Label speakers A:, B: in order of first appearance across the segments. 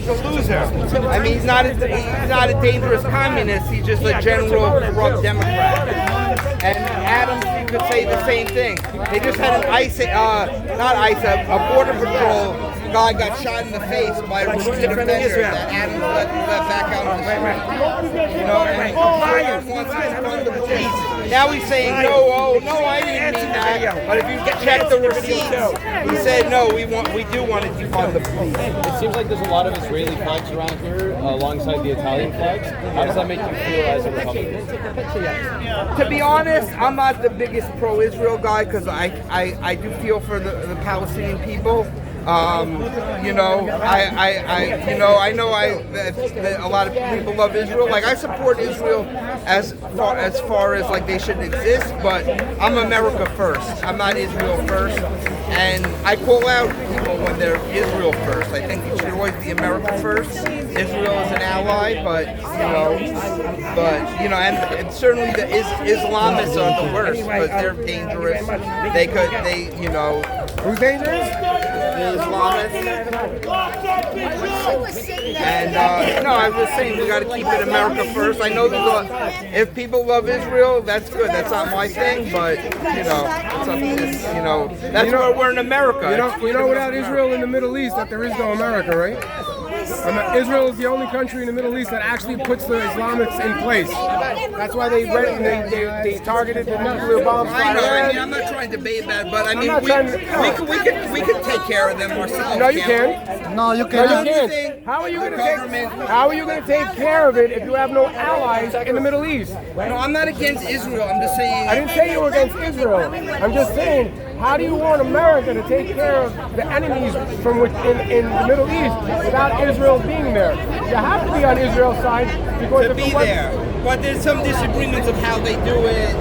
A: he's a loser. I mean, he's not a dangerous communist. He's just a general corrupt Democrat. And Adams, you could say the same thing. They just had an a border patrol guy got shot in the face by a defender that Adams let back out of the street. You know, and Zhoran wants to fund the police. Now he's saying, no, I didn't mean that. But if you check the receipts, he said, no, we do want to defund the police.
B: It seems like there's a lot of Israeli flags around here alongside the Italian flags. How does that make you feel as a Republican?
A: To be honest, I'm not the biggest pro-Israel guy because I do feel for the Palestinian people. You know, I know that a lot of people love Israel. Like, I support Israel as far as like they should exist, but I'm America first. I'm not Israel first, and I call out people when they're Israel first. I think it should always be America first. Israel is an ally, but and certainly the Islamists are the worst because they're dangerous.
C: Who's dangerous?
A: The Islamists. And no, I was just saying we got to keep it America first. I know if people love Israel, that's good. That's not my thing, but it's up to this. That's why we're in America.
C: Without Israel in the Middle East, that there is no America, right? Israel is the only country in the Middle East that actually puts the Islamics in place. That's why they targeted the nuclear bombs.
A: I know. I mean, I'm not trying to debate that, but I mean, we could take care of them ourselves.
C: No, you can't.
D: No, you can't.
C: How are you going to take care of it if you have no allies in the Middle East?
A: No, I'm not against Israel. I'm just saying.
C: I didn't say you were against Israel. I'm just saying, how do you want America to take care of the enemies from in the Middle East without Israel being there? You have to be on Israel's side because
A: to be there. But there's some disagreements of how they do it.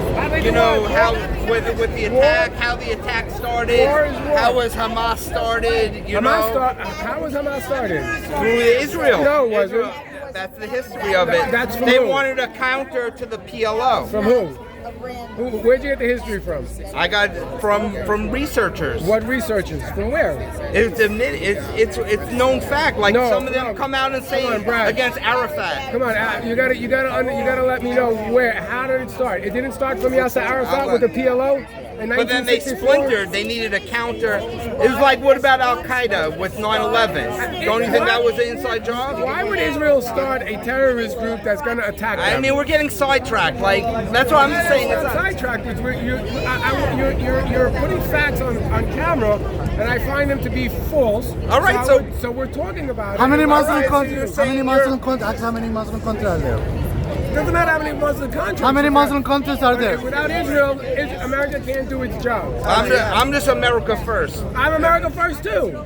A: With the attack, how the attack started, how was Hamas started?
C: How was Hamas started?
A: Through Israel.
C: No, it wasn't.
A: That's the history of it.
C: That's from
A: they
C: who?
A: wanted a counter to the PLO.
C: From who? Where'd you get the history from?
A: I got it from researchers.
C: What researchers? From where?
A: It's known fact. Like some of them come out and say against Arafat.
C: Come on, you gotta let me know where. How did it start? It didn't start from Yasser Arafat with the PLO.
A: But then they splintered. They needed a counter. It was like, what about Al Qaeda with 9/11? Don't you think that was an inside job?
C: Why would Israel start a terrorist group that's going to attack them?
A: I mean, we're getting sidetracked. Like, that's what I'm saying.
C: It's not sidetracked. You're putting facts on camera, and I find them to be false.
A: All right,
C: so we're talking about
D: how many Muslim countries? How many Muslim countries are there?
C: It doesn't matter how many Muslim countries.
D: How many Muslim countries are there?
C: Without Israel, America can't do its job.
A: I'm just America first.
C: I'm America first too.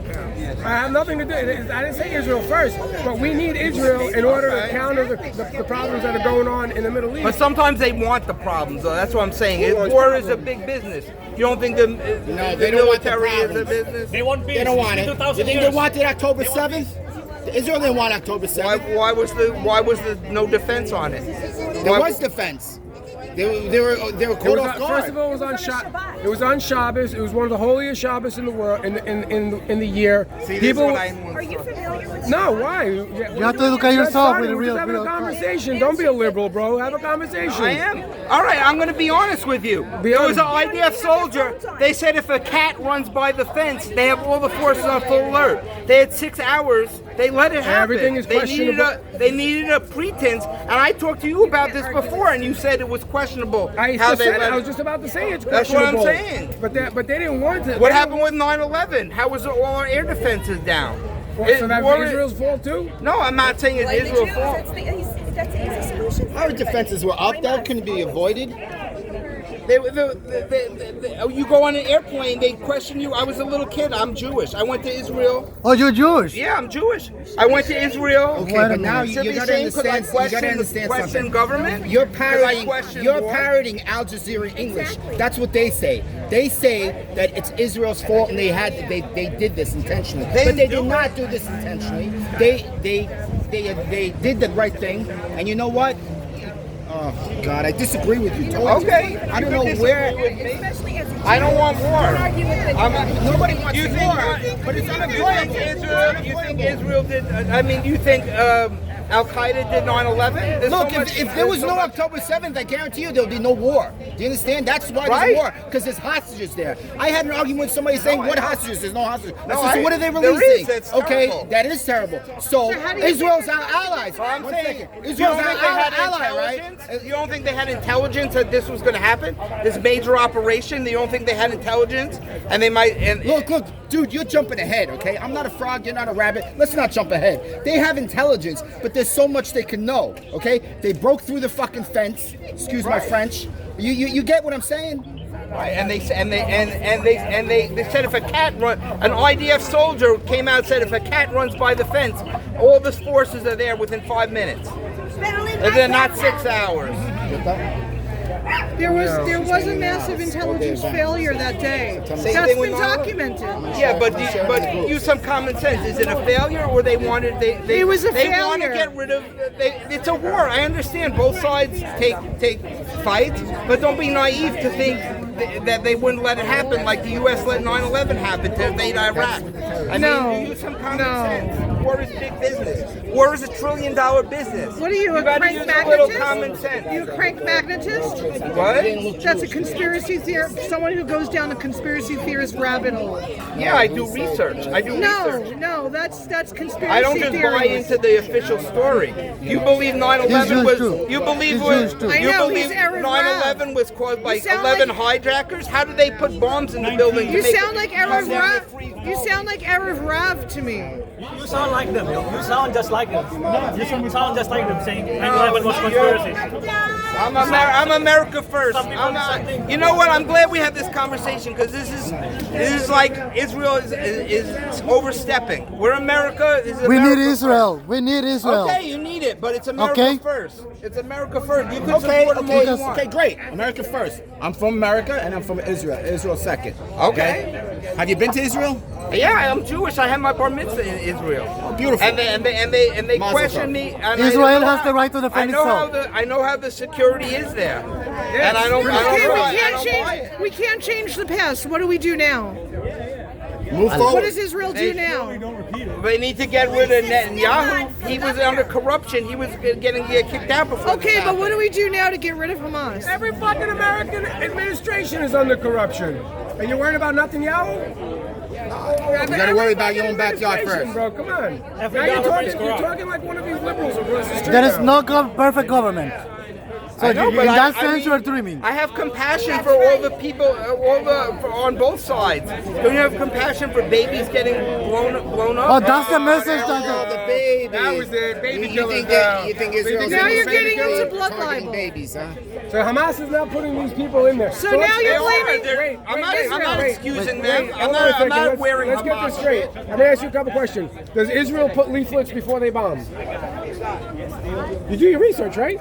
C: I have nothing to do. I didn't say Israel first, but we need Israel in order to counter the problems that are going on in the Middle East.
A: But sometimes they want the problems, though. That's what I'm saying. War is a big business. You don't think the military is a business?
E: They want it. You think they wanted October 7th? Israel didn't want October 7th.
A: Why was the no defense on it?
E: There was defense. They were caught off guard.
C: First of all, it was on Shabbos. It was one of the holiest Shabbos in the world in the year.
A: See,
C: people.
F: Are you familiar with?
C: No, why?
D: You have to look at yourself with a real.
C: Have a conversation. Don't be a liberal, bro. Have a conversation.
A: I am. All right, I'm going to be honest with you. There was an IDF soldier. They said if a cat runs by the fence, they have all the forces on full alert. They had 6 hours. They let it happen.
C: Everything is questionable.
A: They needed a pretense, and I talked to you about this before, and you said it was questionable.
C: I was just about to say it's
A: That's what
C: questionable.
A: I'm saying.
C: But they didn't want to.
A: What happened with 9/11? How was all our air defenses down?
C: So that's Israel's fault too?
A: No, I'm not saying it's Israel's fault.
F: That's the easy solution.
E: Our defenses were up. That couldn't be avoided.
A: You go on an airplane, they question you. I was a little kid. I'm Jewish. I went to Israel.
D: Oh, you're Jewish?
A: Yeah, I'm Jewish. I went to Israel.
E: Okay, but now you gotta understand something.
A: Government.
E: You're parroting Al Jazeera English. That's what they say. They say that it's Israel's fault and they did this intentionally. But they did not do this intentionally. They did the right thing. And you know what? Oh God, I disagree with you totally.
A: Okay.
E: I don't know where.
A: I don't want war.
E: Nobody wants
A: You think,
E: war, but it's unemployment.
A: You think Israel did? I mean, you think Al Qaeda did 9/11?
E: Look, if there was no October 7th, I guarantee you there'll be no war. Do you understand? That's why there's
A: Right.
E: war, because there's hostages there. I had an argument with somebody saying, "What hostages? There's no hostages." I
A: No,
E: said, so what are they
A: there
E: releasing?
A: is. That's
E: Okay,
A: terrible.
E: that is terrible. So
F: how do you
E: Israel's
F: think-
E: our allies.
A: I'm
E: One
A: saying,
E: second.
A: you
E: Israel's
A: don't
E: our
A: think they had
E: ally, right?
A: intelligence? You don't think they had intelligence that this was going to happen? This major operation? You don't think they had intelligence? And they might. And
E: Look, dude, you're jumping ahead, okay? I'm not a frog, you're not a rabbit. Let's not jump ahead. They have intelligence, but there's so much they can know, okay? They broke through the fucking fence. Excuse my French. You get what I'm saying?
A: Right, and they said if a cat an IDF soldier came out and said if a cat runs by the fence, all the forces are there within 5 minutes. And they're not 6 hours.
G: There was a massive intelligence failure that day. That's
A: thing with
G: been
A: 9/11?
G: documented.
A: Yeah, but use some common sense. Is it a failure, or they wanted
G: It was a
A: they want to
G: failure.
A: get rid of? It's a war. I understand both sides take fights, but don't be naive to think that they wouldn't let it happen like the U.S. let 9/11 happen to invade Iraq. I mean, use some common sense. War is big business. War is $1 trillion business.
G: What are you, a
A: gotta
G: crank
A: use a little
G: magnetist?
A: common sense.
G: You a crank magnetist?
A: What?
G: That's a conspiracy theorist. Someone who goes down a conspiracy theorist rabbit hole.
A: Yeah, I do research.
G: No, that's conspiracy
A: I don't just buy
G: theories.
A: into the official story. You believe 9/11 was? You believe was?
G: I
A: You
G: know,
A: believe
G: he's Arab
A: 9/11 was caused by
G: You sound
A: 11
G: like-
A: hijackers? How did they put bombs in the building?
G: You
A: to make
G: sound
A: it
G: like
A: come
G: Erev
A: down
G: Rav.
A: to freeze
G: You
A: bombs?
G: sound like Erev Rav to me.
H: You sound like them. You sound just like them. You sound just like them saying 9/11 was conspiracy.
A: I'm America first.
H: Some people do something.
A: You know what? I'm glad we had this conversation because this is like Israel is overstepping. We're America. This is
D: We
A: America
D: need Israel. We need Israel.
A: Okay, you need it, but it's America
D: Okay.
A: first. It's America first. You can
E: Okay,
A: support them all you
E: okay,
A: want.
E: okay, great. America first. I'm from America and I'm from Israel. Israel second.
A: Okay.
E: Have you been to Israel?
A: Yeah, I'm Jewish. I had my bar mitzvah in Israel.
E: Beautiful.
A: And they
E: Mazel
A: question
E: tov.
A: me. And
D: Israel
A: I know
D: has the right to defend itself.
A: I know how the security is there. And I don't
G: Okay,
A: buy it.
G: we can't change the past. What do we do now?
E: Move
G: What
E: forward.
G: does Israel do now?
A: They need to get rid of Netanyahu. He was under corruption. He was getting kicked out before.
G: Okay,
A: this
G: but what
A: happened.
G: do we do now to get rid of Hamas?
C: Every fucking American administration is under corruption. And you're worried about Netanyahu?
E: You gotta worry about your own backyard
C: Administration,
E: first.
C: bro. Come on.
H: Every
C: Now you're
H: government is
C: talking, you're
H: corrupt.
C: talking like one of these liberals across the street.
D: There is
C: now.
D: no perfect government. So
A: I know,
D: in
A: but
D: that
A: I
D: sense,
A: mean,
D: you're dreaming.
A: I have compassion for all the people, on both sides. Don't you have compassion for babies getting blown up?
D: Oh, that's the message
E: Oh,
D: that.
E: the baby.
C: That was the baby
E: You
C: killers
E: think
C: now.
E: you think
C: So you
E: Israel's
C: think
G: Now
C: Israel's
G: you're
C: baby
G: getting
C: killers?
G: into blood
E: targeting
G: libel.
E: babies, huh?
C: So Hamas is now putting these people in there.
G: So now
C: let's-
G: you're
C: wait,
G: blaming-
C: wait,
A: I'm
C: wait,
A: not-
C: wait,
A: I'm not
C: wait,
A: excusing
C: wait,
A: them.
C: wait,
A: I'm
C: hold
A: not-
C: on a second.
A: I'm not
C: Let's-
A: wearing
C: Let's get
A: Hamas
C: this straight. I'm gonna ask you a couple questions. Does Israel put leaflets before they bomb? You do your research, right?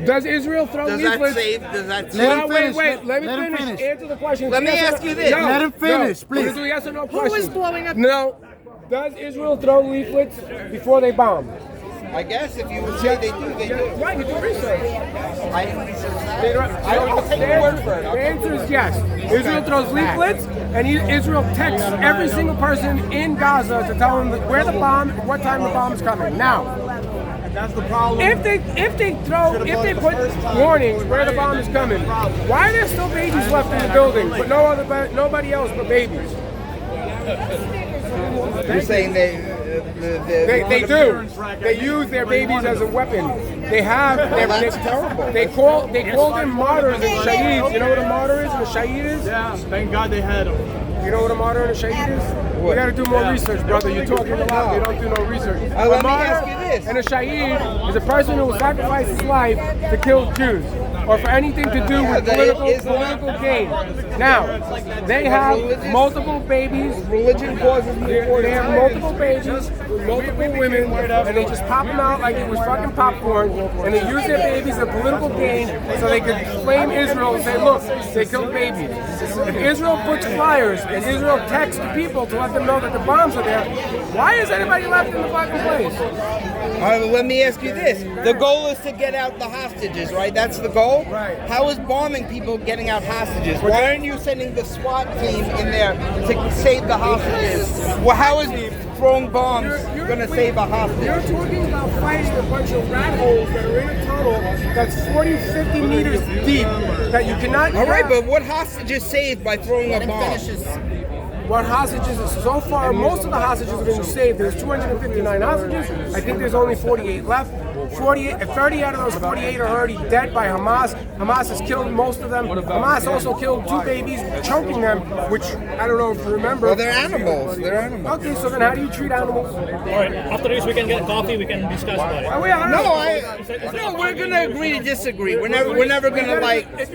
C: Does Israel throw
A: Does that
C: leaflets?
A: save? Does that
D: Let
A: save?
D: him
C: No, wait,
D: finish.
C: wait. Let me
D: Let him
C: finish.
D: finish.
C: Answer the question.
A: Let me
C: Yes or
A: ask
C: no?
A: you this.
C: No,
D: Let him finish,
C: no.
D: please.
C: We're gonna do yes or no
G: Who
C: questions.
G: was blowing up?
C: No. Does Israel throw leaflets before they bomb?
A: I guess if you would say they do, they do.
C: Right, you do research.
A: I didn't research
C: They
A: that.
C: don't-
A: I'll take your word for it.
C: The answer is yes. Israel throws leaflets, and Israel texts every single person in Gaza to tell them where the bomb, what time the bomb is coming. Now,
H: That's the problem.
C: if they put warnings where the bomb is coming, why are there still babies left in the building, but nobody else but babies?
A: You're saying
C: They do. They use their babies as a weapon. They have.
A: that's terrible.
C: They call them martyrs and shaheeds. You know what a martyr is and a shaheed is?
H: Yeah, thank God they had them.
C: You know what a martyr and a shaheed is? You got to do more research, brother. You're talking a lot. You don't do no research. A
A: let me
C: martyr
A: ask you this.
C: and a shaheed is a person who will sacrifice his life to kill Jews or for anything to do with political gain. Now, they have multiple babies.
A: religion causes more.
C: They have multiple babies with multiple women, and they just pop them out like it was fucking popcorn, and they use their babies for political gain so they could blame Israel and say, look, they killed babies. If Israel puts flyers and Israel texts people to let them know that the bombs are there, Why is anybody left in the fucking place?
A: All right, well, let me ask you this. The goal is to get out the hostages, right? That's the goal?
C: Right.
A: How is bombing people getting out hostages? Why aren't you sending the SWAT team in there to save the hostages? Well, how is throwing bombs going to save a hostage?
C: You're talking about fighting a bunch of rat holes that are in a tunnel that's 40, 50 meters deep that you cannot...
A: All right, but what hostage is saved by throwing a bomb?
C: What hostages, so far, most of the hostages have been saved. There's 259 hostages. I think there's only 48 left. 30 out of those 48 are already dead by Hamas. Hamas has killed most of them. Hamas also killed 2 babies, choking them, which I don't know if you remember.
A: Well, they're animals. They're animals.
C: Okay, so then how do you treat animals?
H: All right, after this we can get coffee, we can discuss about it.
A: No, we're going to agree to disagree. We're never going to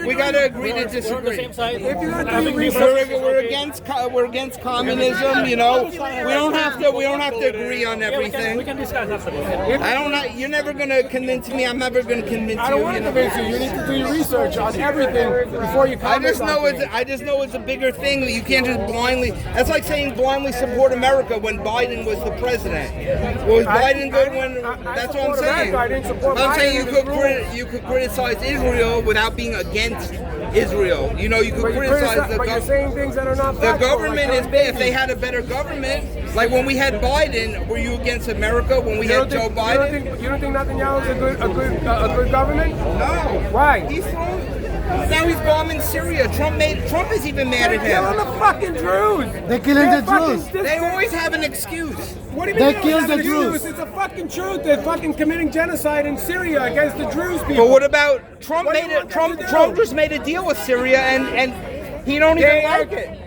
A: we got to agree to disagree.
H: Same side.
C: If you're gonna do research,
A: We're against communism, you know. We don't have to agree on
H: We
A: everything.
H: can discuss after this.
A: You're never going to convince me. I'm never going to convince
C: I don't
A: you.
C: want to convince you. You need to do your research on everything before you
A: I
C: comment.
A: just know it's a bigger thing that you can't just blindly. That's like saying blindly support America when Biden was the president. Was Biden good when? That's what I'm saying.
C: I didn't support
A: I'm saying
C: Biden.
A: you could criticize Israel without being against Israel. You know, you could criticize the
C: but you're saying things that are not
A: the
C: factual,
A: government
C: like
A: is bad. If they had a better government, like when we had Biden, were you against America? When we had Joe Biden?
C: You don't think Netanyahu is a good government?
A: No.
C: Why?
A: Now he's bombing Syria. Trump is even mad at
C: Killing
A: him.
C: the fucking Jews.
D: They're killing the Jews.
A: They always have an excuse.
C: What do you
D: They
C: mean
D: killed
C: don't have
D: the
C: an
D: Jews.
C: excuse? It's a fucking truth. They're fucking committing genocide in Syria against the Jews people.
A: But what about Trump?
C: What do you want them to do?
A: Trump just made a deal with Syria, and he don't even like it.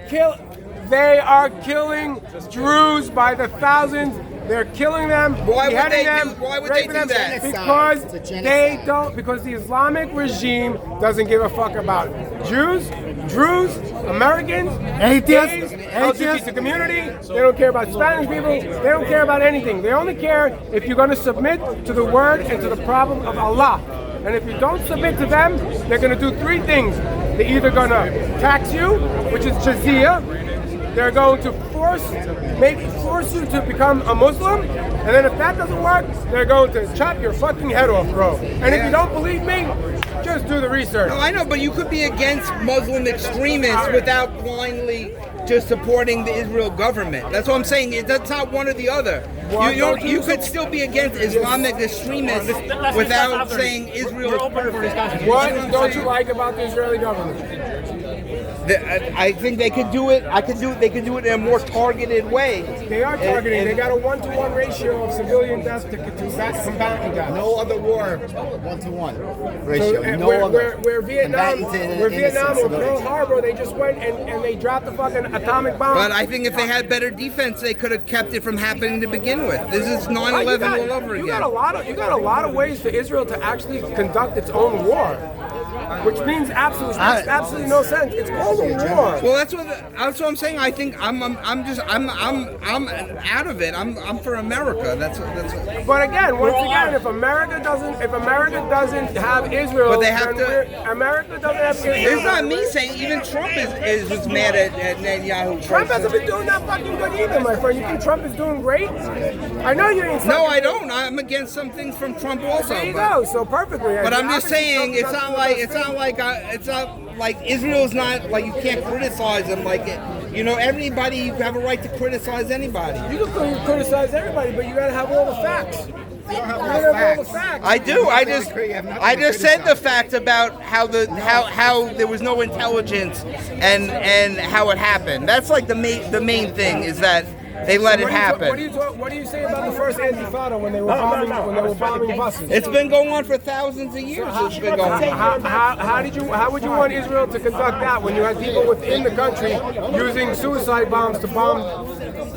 C: They are killing Jews by the thousands. They're killing them,
A: Why would
C: beheading
A: they
C: them,
A: do- why would they
C: raping
A: do
C: them,
A: that?
C: because
E: It's a genocide.
C: they don't. Because the Islamic regime doesn't give a fuck about Jews, Druze, Americans,
D: Atheists,
C: gays,
D: atheists.
C: LGBT community. They don't care about Spanish people. They don't care about anything. They only care if you're going to submit to the word and to the problem of Allah. And if you don't submit to them, they're going to do 3 things. They're either going to tax you, which is jizya. They're going to force you to become a Muslim, and then if that doesn't work, they're going to chop your fucking head off, bro. And if you don't believe me, just do the research.
A: No, I know, but you could be against Muslim extremists without blindly just supporting the Israel government. That's what I'm saying. That's not one or the other. You could still be against Islamic extremists without saying Israel is perfect.
C: What don't you like about the Israeli government?
A: I think they could do it. They could do it in a more targeted way.
C: They are targeting. They got a 1-to-1 ratio of civilian deaths to combatant deaths.
E: No other war 1-to-1 ratio.
C: So,
E: no
C: where,
E: other.
C: where Vietnam,
E: Combatant
C: where
E: to
C: Vietnam
E: innocent
C: or Pearl
E: civilians.
C: Harbor, they just went and they dropped the fucking atomic bomb.
A: But I think if they had better defense, they could have kept it from happening to begin with. This is 9/11 all over
C: You
A: again.
C: got a lot of ways for Israel to actually conduct its own war, which means absolutely no sense. It's called a war.
A: Well, that's what I'm saying. I think I'm out of it. I'm for America. That's.
C: But again, once again, if America doesn't have Israel,
A: But they have
C: then
A: to-
C: America doesn't have Israel.
A: It's not me saying. Even Trump was mad at Netanyahu.
C: Trump hasn't been doing that fucking good either, my friend. You think Trump is doing great? I know you ain't.
A: No, I don't. I'm against some things from Trump also.
C: There you
A: but-
C: go. So perfectly.
A: But I'm just saying, it's not like Israel's not like you can't criticize them. Like, you know, everybody, you have a right to criticize anybody.
C: You can criticize everybody, but you gotta have all the facts. You gotta have all the facts.
A: I do. I just said the fact about how there was no intelligence and how it happened. That's like the main thing is that they let it happen.
C: What do you say about the first Intifada when they were bombing buses?
A: It's been going on for thousands of years. It's been going on.
C: How would you want Israel to conduct that when you had people within the country using suicide bombs to bomb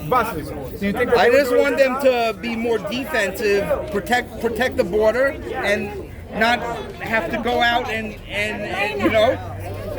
C: buses? Do you think that
A: I
C: they would
A: just
C: do a
A: want
C: good
A: them
C: job?
A: to be more defensive, protect the border, and not have to go out and you know.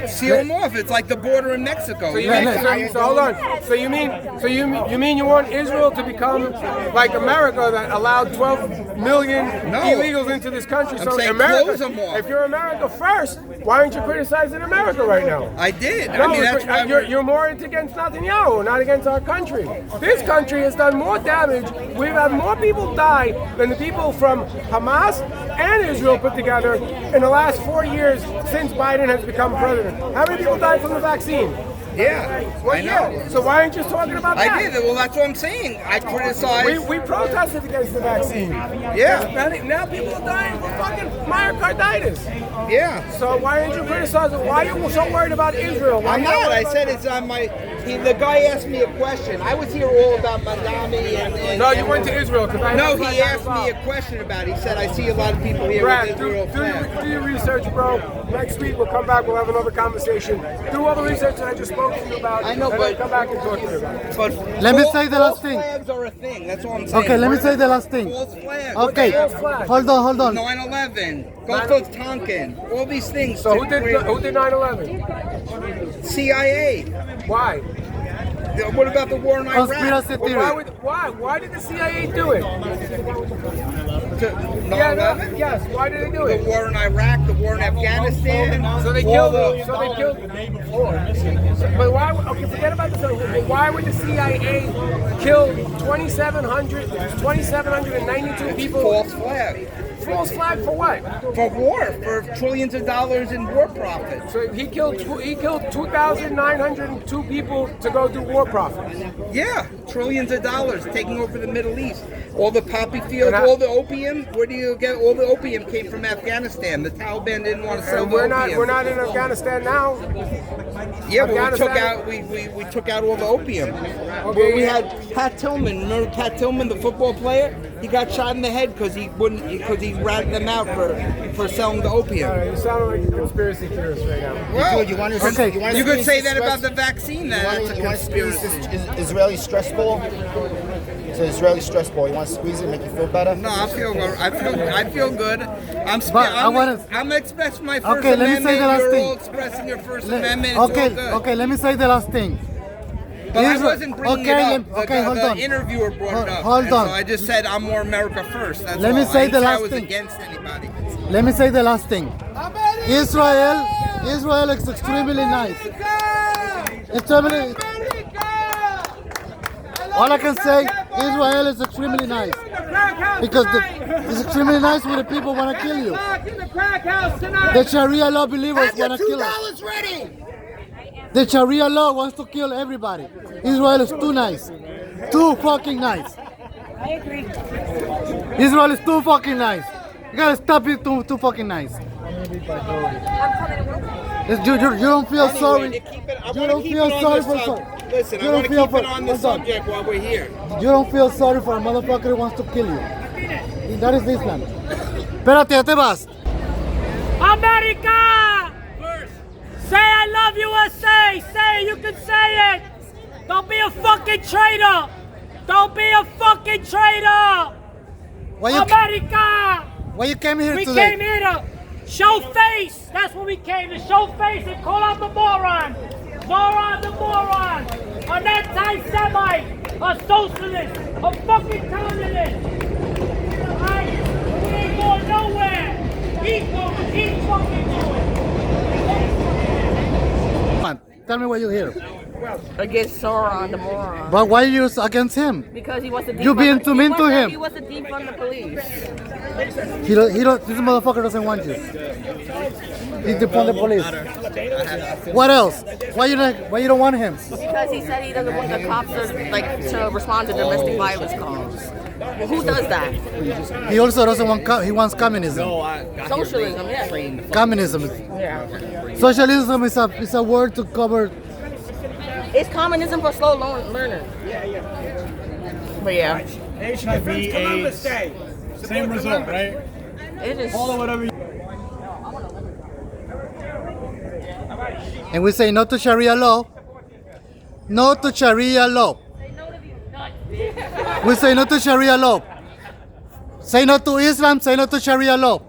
A: Seal them off. It's like the border in Mexico.
C: So hold on. So you mean you want Israel to become like America that allowed 12 million illegals into this country?
A: I'm saying close them off.
C: If you're America first, why aren't you criticizing America right now?
A: I did.
C: No,
A: I mean, that's why
C: you're more against Netanyahu, not against our country. This country has done more damage. We've had more people die than the people from Hamas and Israel put together in the last 4 years since Biden has become president. How many people died from the vaccine?
A: Yeah, I know.
C: So why aren't you talking about that?
A: I did. Well, that's what I'm saying. I criticized.
C: We protested against the vaccine.
A: Yeah.
C: Now people are dying from fucking myocarditis.
A: Yeah.
C: So why aren't you criticizing? Why are you so worried about Israel?
A: I'm not. I said it's on my. The guy asked me a question. I was here all about Mamdani and
C: no, you went to Israel because
A: No, he asked me a question about it. He said, I see a lot of people here
C: Brad,
A: with Israel flag.
C: do your research, bro. Next week we'll come back. We'll have another conversation. Do all the research that I just spoke to you about.
A: I know,
C: and
A: but
C: then come back and talk to you about it.
A: But
D: Let me say the last
A: false
D: thing.
A: flags are a thing. That's all I'm saying.
D: Okay, let me say the last thing.
A: False flags.
D: Okay, hold on.
A: 9/11, Gulf Coast Tonkin, all these things.
C: So who did 9/11?
A: CIA.
C: Why?
A: What about the war in Iraq?
D: Conspiracy theory.
C: Why did the CIA do it?
A: 9/11?
C: Yes. Why did they do
A: The
C: it?
A: war in Iraq, the war in Afghanistan.
C: So they
A: all
C: killed.
A: the-
C: So they killed the day before. But why? Okay, forget about this. Why would the CIA kill 2,792 people?
A: False flag.
C: False flag for what?
A: For war, for trillions of dollars in war profits.
C: So he killed 2,902 people to go do war profits.
A: Yeah, trillions of dollars taking over the Middle East. All the poppy fields,
C: And
A: all the opium. Where do you get all the opium? Came from Afghanistan. The Taliban didn't want to sell
C: And
A: the
C: we're
A: opium.
C: not in Afghanistan now.
A: Yeah, but
C: Afghanistan-
A: we took out all the opium. Well, we had Pat Tillman. Remember Pat Tillman, the football player? He got shot in the head because he ratted them out for selling the opium.
C: You sound like a conspiracy theorist right now.
A: Well,
E: You want to
A: you could say that about the vaccine. That's a
E: you want to squeeze
A: conspiracy.
E: this Israeli stress ball? It's an Israeli stress ball. You want to squeeze it, make you feel better?
A: No, I feel good. I'm expressing my First
D: Okay, let me
A: Amendment.
D: say the last
A: You're
D: thing.
A: all expressing your First Amendment. It's all good.
D: Okay, let me say the last thing.
A: But I
D: Israel-
A: wasn't bringing
D: okay,
A: it up.
D: hold
A: The
D: on.
A: interviewer brought it up.
D: Hold
A: And
D: on.
A: So I just said I'm more America first. That's
D: Let me
A: all.
D: say
A: I didn't
D: the
A: say I
D: last
A: was
D: thing.
A: against anybody.
D: Let me say the last thing. Israel is extremely nice. Extremely. All I can say, Israel is extremely nice because it's extremely nice when the people want to kill you. The Sharia law believers want to kill us.
E: ready.
D: The Sharia law wants to kill everybody. Israel is too nice. Too fucking nice.
F: I agree.
D: Israel is too fucking nice. You gotta stop it too fucking nice. You don't feel sorry. You don't feel sorry for some.
A: Listen,
D: You
A: I want
D: don't
A: to
D: feel
A: keep it
D: for-
A: on the
D: hold on.
A: subject while we're here.
D: You don't feel sorry for a motherfucker who wants to kill you. That is Islam. Espérate, ya te vas.
H: America! Say I love USA! Say it, you can say it! Don't be a fucking traitor! Don't be a fucking traitor!
D: Why you
H: America!
D: came here
H: We
D: today?
H: came here to show face! That's what we came to show face and call out the moron! Zhoran the moron! An anti-Semite! A socialist! A fucking communist! Alright? We ain't going nowhere! He's fucking going!
D: Come on, tell me why you're here.
I: Against Zhoran the moron.
D: But why are you against him?
I: Because he wants to defund
D: You being too mean to him.
I: He wants to defund the police.
D: This motherfucker doesn't want you. He's defund the police. What else? Why you don't want him?
I: Because he said he doesn't want the cops to respond to domestic violence calls. Well, who does that?
D: He also doesn't want. He wants communism.
I: Socialism, yeah.
D: Communism.
I: Yeah.
D: Socialism is a word to cover.
I: It's communism for slow learners. But yeah.
H: HIV, AIDS, same result, right?
I: It is.
H: Follow whatever you...
D: And we say no to Sharia law. No to Sharia law. We say no to Sharia law. Say no to Islam, say no to Sharia law.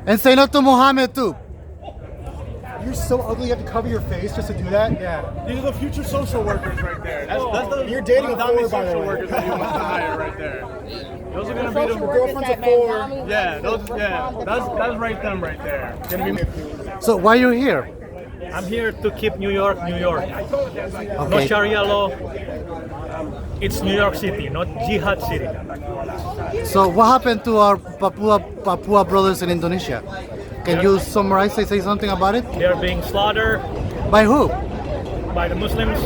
D: And say no to Muhammad too.
J: You're so ugly. You have to cover your face just to do that. Yeah.
K: These are the future social workers right there. That's the
J: You're dating a
K: Mamdani
J: four, by the
K: social
J: way.
K: workers that you want to hire right there. Those are gonna be the
J: Girlfriend's a four.
K: That's right them right there. Gonna be.
D: So why you here?
L: I'm here to keep New York, New York. No
D: Okay.
L: Sharia law. It's New York City, not Jihad City.
D: So what happened to our Papua brothers in Indonesia? Can you summarize, say something about it?
L: They're being slaughtered
D: By who?
L: by the Muslims,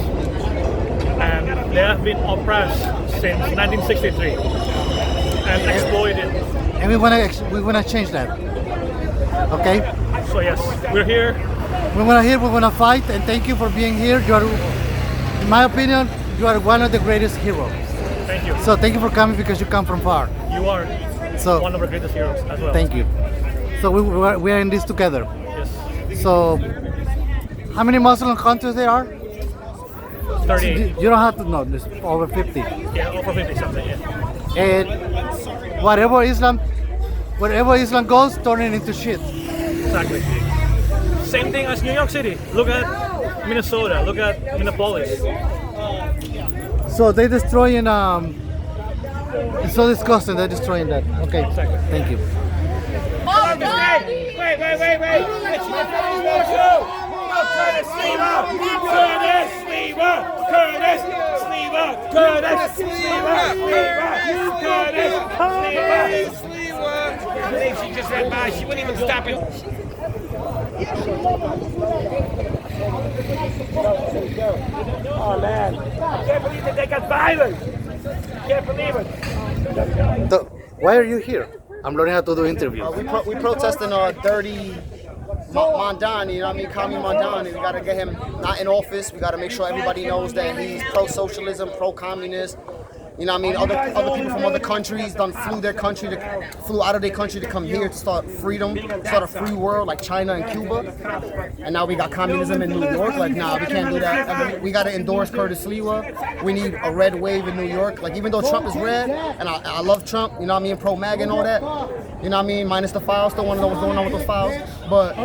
L: and they have been oppressed since 1963 and exploited.
D: And we wanna change that. Okay?
L: So yes, we're here.
D: We wanna fight, and thank you for being here. You are, in my opinion, you are one of the greatest heroes.
L: Thank you.
D: So thank you for coming because you come from far.
L: You are
D: So
L: one of our greatest heroes as well.
D: thank you. So we are in this together.
L: Yes.
D: So how many Muslim countries there are?
L: 38.
D: You don't have to know. There's over 50.
L: Yeah, over 50 something. Yeah.
D: And wherever Islam goes, turn it into shit.
L: Exactly. Same thing as New York City. Look at Minnesota. Look at Minneapolis.
D: So they destroying. It's so disgusting. They're destroying that. Okay.
L: Exactly.
D: Thank you.
C: She just ran by. She wouldn't even stop it. Oh man! I can't believe that they got violent. Can't believe it.
D: So, why are you here? I'm learning how to do interviews.
E: We protesting dirty Mamdani, you know what I mean? Kami Mamdani. We gotta get him not in office. We gotta make sure everybody knows that he's pro-socialism, pro-communist. You know what I mean? Other people from other countries flew out of their country to come here to start freedom, start a free world like China and Cuba. And now we got communism in New York. Like, nah, we can't do that. Like, we gotta endorse Curtis Lewa. We need a red wave in New York. Like, even though Trump is red, and I love Trump, you know what I mean? Pro-MAGA and all that. You know what I mean? Minus the files, still want to know what's going on with those files. But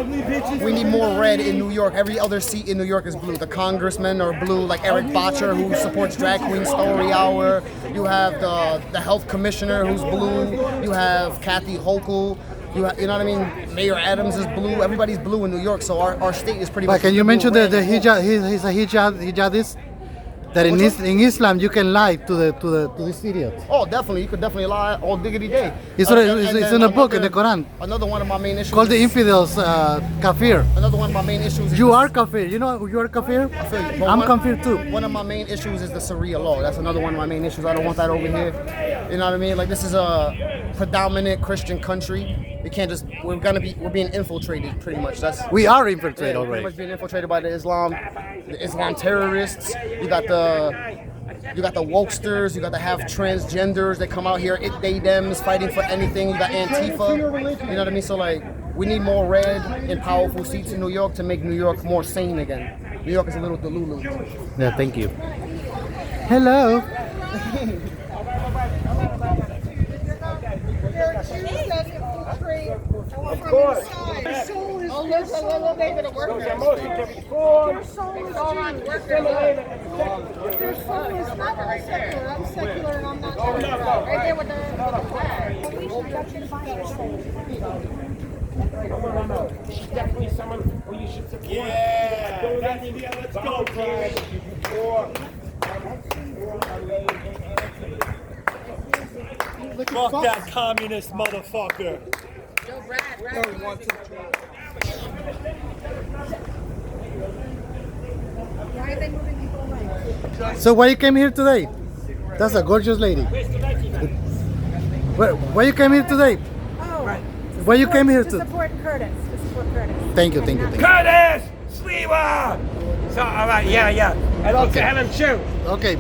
E: we need more red in New York. Every other seat in New York is blue. The congressmen are blue, like Eric Botcher, who supports Drag Queen Story Hour. You have the health commissioner, who's blue. You have Kathy Hochul. You know what I mean? Mayor Adams is blue. Everybody's blue in New York, so our state is pretty much.
D: But can you mention the hijab? He's a hijabist. That in Islam you can lie to this idiot.
E: Oh, definitely. You could definitely lie all diggity day.
D: It's in a book, in the Quran.
E: Another one of my main issues.
D: Called the infidels kafir.
E: Another one of my main issues.
D: You are kafir. You know you are kafir? I'm kafir too.
E: One of my main issues is the Shariah law. That's another one of my main issues. I don't want that over here. You know what I mean? Like, this is a predominant Christian country. We can't just, we're being infiltrated pretty much.
D: We are infiltrated
E: pretty
D: already.
E: much being infiltrated by the Islam terrorists. You got the wokesters, you got the half transgenders that come out here, they dems, fighting for anything. You got Antifa, you know what I mean? So like, we need more red and powerful seats in New York to make New York more sane again. New York is a little delulu.
D: Yeah, thank you. Hello.
G: Of course. Your soul is
H: Your soul is
G: not secular. I'm secular and I'm not secular.
H: right there with the flag.
C: She's definitely someone who you should support. Yeah, let's go, Chris.
L: Fuck that communist motherfucker.
G: Why are they moving people away?
D: So why you came here today? That's a gorgeous lady. Why you came here today? Why you came here
G: to support Curtis. To support Curtis.
D: Thank you.
C: Curtis! Sliwa! So, all right, yeah. And also have him shoot.
D: Okay.